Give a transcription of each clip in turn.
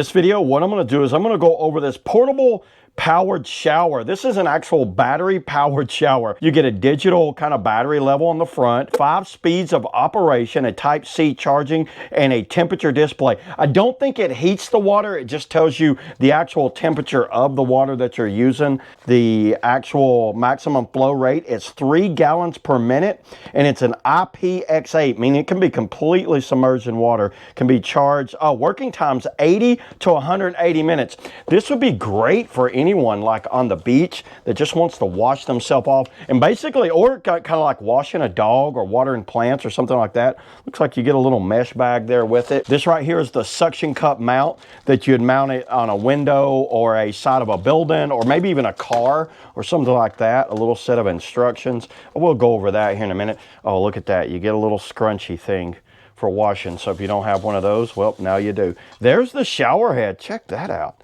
This video, what I'm going to do is I'm going to go over this portable powered shower. This is an actual battery powered shower. You get a digital kind of battery level on the front, 5 speeds of operation, a Type-C charging, and a temperature display. I don't think it heats the water. It just tells you the actual temperature of the water that you're using. The actual maximum flow rate is 3 gallons per minute, and it's an IPX8, meaning it can be completely submerged in water. Can be charged, working times 80 to 180 minutes. This would be great for anyone like on the beach that just wants to wash themselves off, and basically, or kind of like washing a dog or watering plants or something like that. Looks like you get a little mesh bag there with it. This right here is the suction cup mount that you'd mount it on a window or a side of a building or maybe even a car or something like that. A little set of instructions. We'll go over that here in a minute. Oh, look at that. You get a little scrunchy thing for washing. So if you don't have one of those, well, now you do. There's the shower head. Check that out.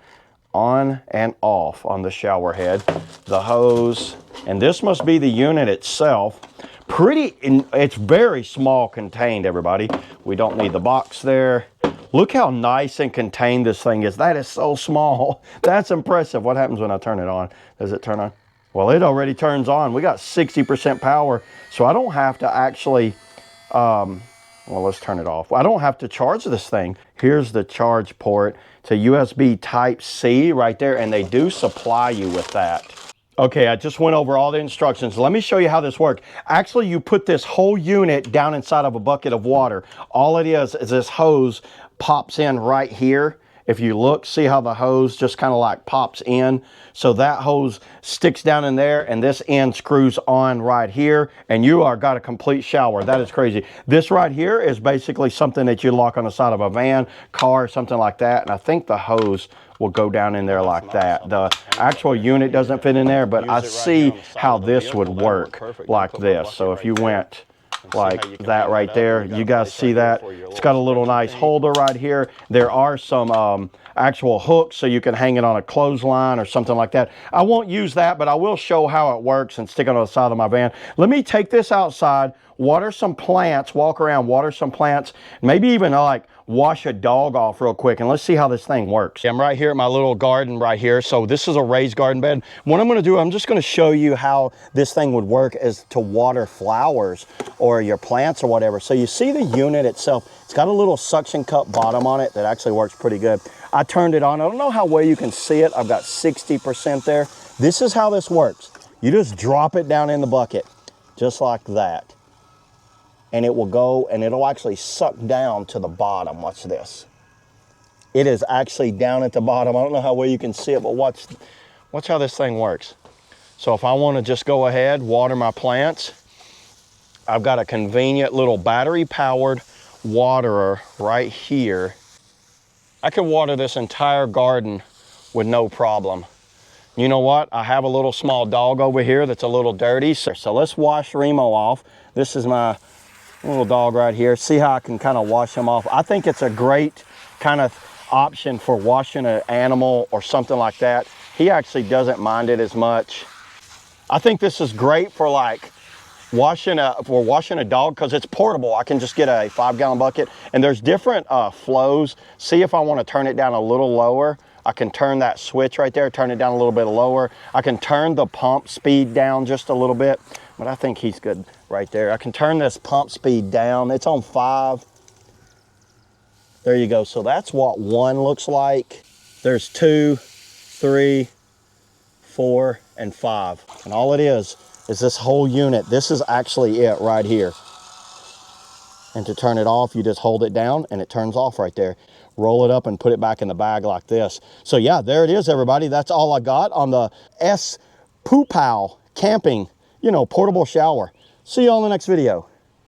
On and off on the shower head, the hose, and this must be the unit itself. It's very small contained, everybody. We don't need the box there. Look how nice and contained this thing is. That is so small. That's impressive. What happens when I turn it on? Does it turn on? Well, it already turns on. We got 60% power, so I don't have to actually, well, let's turn it off. I don't have to charge this thing. Here's the charge port. It's a USB Type-C right there, and they do supply you with that. Okay, I just went over all the instructions. Let me show you how this works. Actually, you put this whole unit down inside of a bucket of water. All it is this hose pops in right here. If you look, see how the hose just kind of like pops in. So that hose sticks down in there, and this end screws on right here, and you are got a complete shower. That is crazy. This right here is basically something that you lock on the side of a van, car, something like that. And I think the hose will go down in there like that. The actual unit doesn't fit in there, but I see how this would work like this. So if you went like that right there, you guys see that? It's got a little nice holder right here. There are some actual hooks so you can hang it on a clothesline or something like that. I won't use that, but I will show how it works and stick it on the side of my van. Let me take this outside, water some plants, walk around, water some plants, maybe even like wash a dog off real quick, and let's see how this thing works. I'm right here at my little garden right here. So this is a raised garden bed. What I'm going to do, I'm just going to show you how this thing would work as to water flowers or your plants or whatever. So you see the unit itself, it's got a little suction cup bottom on it that actually works pretty good. I turned it on. I don't know how well you can see it. I've got 60% there. This is how this works. You just drop it down in the bucket just like that, and it will go, and it'll actually suck down to the bottom. Watch this. It is actually down at the bottom. I don't know how well you can see it, but watch how this thing works. So if I want to just go ahead, water my plants, I've got a convenient little battery-powered waterer right here. I could water this entire garden with no problem. You know what? I have a little small dog over here that's a little dirty. So let's wash Remo off. This is my little dog right here. See how I can kind of wash him off. I think it's a great kind of option for washing an animal or something like that. He actually doesn't mind it as much. I think this is great for like washing a dog because it's portable. I can just get a 5-gallon bucket, and there's different flows. See if I want to turn it down a little lower. I can turn that switch right there, turn it down a little bit lower. I can turn the pump speed down just a little bit, but I think he's good right there. I can turn this pump speed down. It's on 5. There you go. So that's what 1 looks like. There's 2, 3, 4, and 5. And all it is this whole unit. This is actually it right here. And to turn it off, you just hold it down and it turns off right there. Roll it up and put it back in the bag like this. So yeah, there it is, everybody. That's all I got on the S Poo Pow camping, portable shower. See you on the next video.